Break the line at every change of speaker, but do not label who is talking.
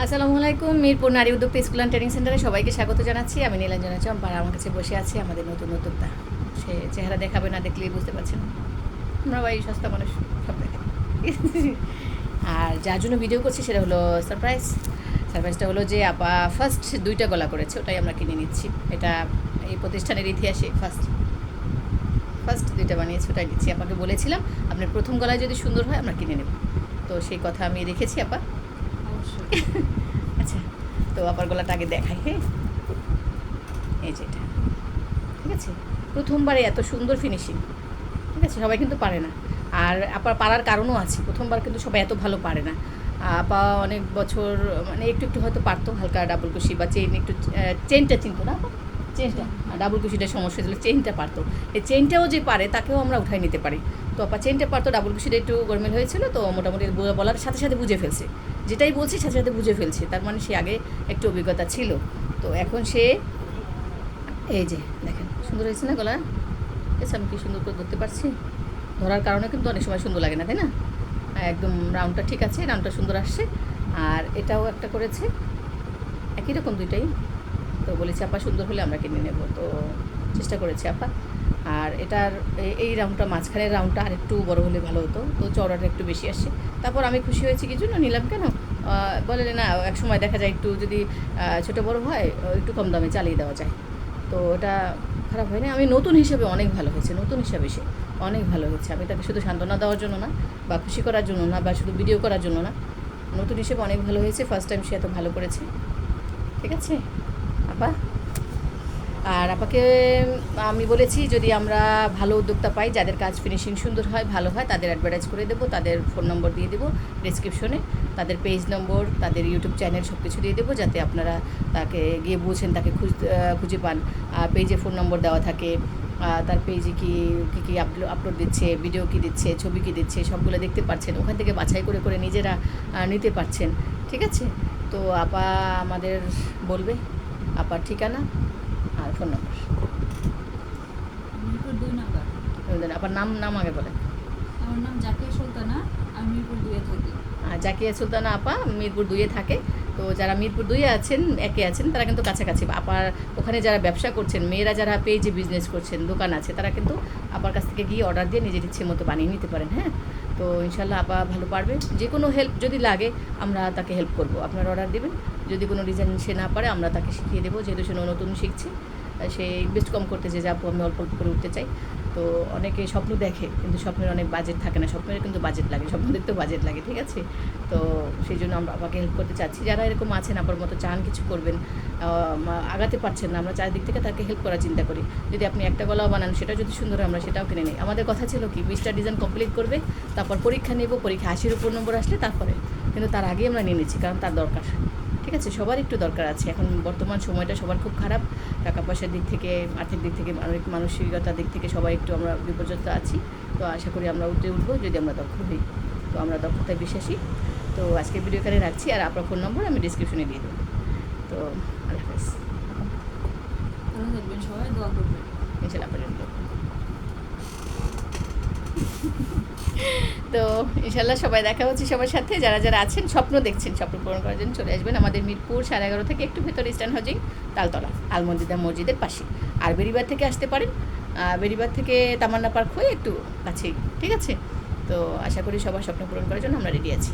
আসসালামু আলাইকুম। মিরপুর নারী উদ্যোক্তা স্কুল অ্যান্ড ট্রেনিং সেন্টারে সবাইকে স্বাগত জানাচ্ছি। আমি নীলাঞ্জনা চম্পা, আর আমার কাছে বসে আছে আমাদের নতুন উদ্যোক্তা। সে চেহারা দেখাবে না, দেখলেই বুঝতে পারছেন। আমরা বাড়ি সস্তা মানুষ, সব দেখে। আর যার জন্য ভিডিও করছি সেটা হলো সারপ্রাইজ। সারপ্রাইজটা হলো যে আপা ফার্স্ট 2টা গলা করেছে, ওটাই আমরা কিনে নিচ্ছি। এটা এই প্রতিষ্ঠানের ইতিহাসে ফার্স্ট ফার্স্ট 2টা বানিয়েছি, ওটাই দিচ্ছি। আপাকে বলেছিলাম আপনার প্রথম গলায় যদি সুন্দর হয় আমরা কিনে নেব, তো সেই কথা আমি রেখেছি আপা।
অবশ্যই।
আচ্ছা, তো আপার গলাটা আগে দেখাই। হ্যাঁ, এই যে এটা, ঠিক আছে। প্রথমবারে এত সুন্দর ফিনিশিং, ঠিক আছে। সবাই কিন্তু পারে না, আর আপার পারার কারণও আছে। প্রথমবার কিন্তু সবাই এত ভালো পারে না। আপা অনেক বছর মানে একটু একটু হয়তো পারতো, হালকা ডাবল কুশি বা চেইন, একটু চেনটা চিনতো না আপা, চেনটা। আর ডাবল কুশিটা সমস্যা ছিল, চেইনটা পারতো। এই চেইনটাও যে পারে তাকেও আমরা উঠাই নিতে পারি। তো আপা চেইনটা পারতো, ডাবল কুশিটা একটু গরমিল হয়েছিল, তো মোটামুটি বলার সাথে সাথে বুঝে ফেলছে। যেটাই বলছি সাথে সাথে বুঝে ফেলছে, তার মানে সে আগে একটু অভিজ্ঞতা ছিল। তো এখন সে এই যে দেখেন সুন্দর হয়েছে না গলা। এসে আমি কি সুন্দর করে ধরতে পারছি, ধরার কারণে কিন্তু অনেক সময় সুন্দর লাগে না, তাই না। একদম রাউন্ডটা ঠিক আছে, রাউন্ডটা সুন্দর আসছে। আর এটাও একটা করেছে, একই রকম দুইটাই। তো বলেছি আপা সুন্দর হলে আমরা কিনে নেব, তো চেষ্টা করেছি আপা। আর এটার এই রাউন্ডটা, মাঝখানের রাউন্ডটা আর একটু বড় হলে ভালো হতো, তো চওড়াটা একটু বেশি আসছে। তারপর আমি খুশি হয়েছি কি জন্য নিলাম, কেন বলে না এক সময় দেখা যায় একটু যদি ছোটো বড় হয় একটু কম দামে চালিয়ে দেওয়া যায়, তো ওটা খারাপ হয় না। আমি নতুন হিসেবে অনেক ভালো হয়েছে, নতুন হিসাবে সে অনেক ভালো হয়েছে। আমি তাকে শুধু সান্ত্বনা দেওয়ার জন্য না, বা খুশি করার জন্য না, বা শুধু ভিডিও করার জন্য না, নতুন হিসেবে অনেক ভালো হয়েছে। ফার্স্ট টাইম সে এত ভালো করেছে, ঠিক আছে আপা। আর আপাকে আমি বলেছি যদি আমরা ভালো উদ্যোক্তা পাই, যাদের কাজ ফিনিশিং সুন্দর হয়, ভালো হয়, তাদের অ্যাডভার্টাইজ করে দেবো, তাদের ফোন নম্বর দিয়ে দেবো ডিসক্রিপশনে, তাদের পেজ নম্বর, তাদের ইউটিউব চ্যানেল সব কিছু দিয়ে দেবো, যাতে আপনারা তাকে গিয়ে বুঝেন, তাকে খুঁজে পান। পেজে ফোন নম্বর দেওয়া থাকে, তার পেজে কী কী কী আপলোড দিচ্ছে, ভিডিও কী দিচ্ছে, ছবি কী দিচ্ছে, সবগুলো দেখতে পাচ্ছেন। ওখান থেকে বাছাই করে করে নিজেরা নিতে পারছেন, ঠিক আছে। তো আপা আমাদের বলবে আপার ঠিকানা আর ফোন নম্বর।
মিরপুর 2 নাম্বার।
আপার নাম নাম আগে বলেন।
আমার নাম জাকিয়া সুলতানা, আমি মিরপুর 2-এ থাকি।
জাকিয়া সুলতানা আপা মিরপুর 2-এ থাকে। তো যারা মিরপুর 2-এ আছেন, একে আছেন, তারা কিন্তু কাছাকাছি। আপার ওখানে যারা ব্যবসা করছেন, মেয়েরা যারা পেজে বিজনেস করছেন, দোকান আছে, তারা কিন্তু আপার কাছ থেকে গিয়ে অর্ডার দিয়ে নিজের ইচ্ছে মতো বানিয়ে নিতে পারেন। হ্যাঁ, তো ইনশাল্লাহ আপা ভালো পারবে। যে কোনো হেল্প যদি লাগে আমরা তাকে হেল্প করব। আপনার অর্ডার দেবেন, যদি কোনো ডিজাইন সে না পারে আমরা তাকে শিখিয়ে দেবো, যেহেতু সে নতুন শিখছে। সে ইনভেস্ট কম করতে চাই, যে আপু আমি অল্প অল্প করে উঠতে চাই। তো অনেকে স্বপ্ন দেখে, কিন্তু স্বপ্নের অনেক বাজেট থাকে না, স্বপ্নের কিন্তু বাজেট লাগে, স্বপ্ন দেখতেও বাজেট লাগে, ঠিক আছে। তো সেই জন্য আমরা আপাকে হেল্প করতে চাচ্ছি। যারা এরকম আছেন, আপনার মতো চান কিছু করবেন, আগাতে পারছেন না, আমরা চারিদিক থেকে তাকে হেল্প করার চিন্তা করি। যদি আপনি একটা গলাও বানান, সেটা যদি সুন্দর হয় আমরা সেটাও কিনে নিই। আমাদের কথা ছিল কি 20টা ডিজাইন কমপ্লিট করবে, তারপর পরীক্ষা নেব, পরীক্ষা 80-এর উপর নম্বর আসলে তারপরে, কিন্তু তার আগেই আমরা নিয়ে নিচ্ছি, কারণ তার দরকার, ঠিক আছে। সবার একটু দরকার আছে এখন, বর্তমান সময়টা সবার খুব খারাপ। টাকা পয়সার দিক থেকে, আর্থিক দিক থেকে, মানসিকতার দিক থেকে সবাই একটু আমরা বিপর্যস্ত আছি। তো আশা করি আমরা উঠবো যদি আমরা দক্ষ হই। তো আমরা দক্ষতায় বিশ্বাসী। তো আজকে ভিডিও এখানে রাখছি, আর আপনার ফোন নম্বর আমি ডিসক্রিপশনে দিয়ে দেবো। তো আল্লাহ হাফেজ।
ভালো থাকবেন সবাই, দোয়া করবেন।
ইনশাল্লাহ আপনার জন্য। তো ইনশাল্লাহ সবাই দেখা হচ্ছে সবার সাথে। যারা যারা আছেন, স্বপ্ন দেখছেন, স্বপ্ন পূরণ করার জন্য চলে আসবেন আমাদের মিরপুর 11:30 থেকে একটু ভেতরে, ইস্টার্ন হাউজিং, তালতলা, আলমন্দিদা মসজিদের পাশে। আর বেরিবার থেকে আসতে পারেন, বেরিবার থেকে তামান্না পার্ক হয়ে একটু কাছেই, ঠিক আছে। তো আশা করি সবার স্বপ্ন পূরণ করার জন্য আমরা রেডি আছি।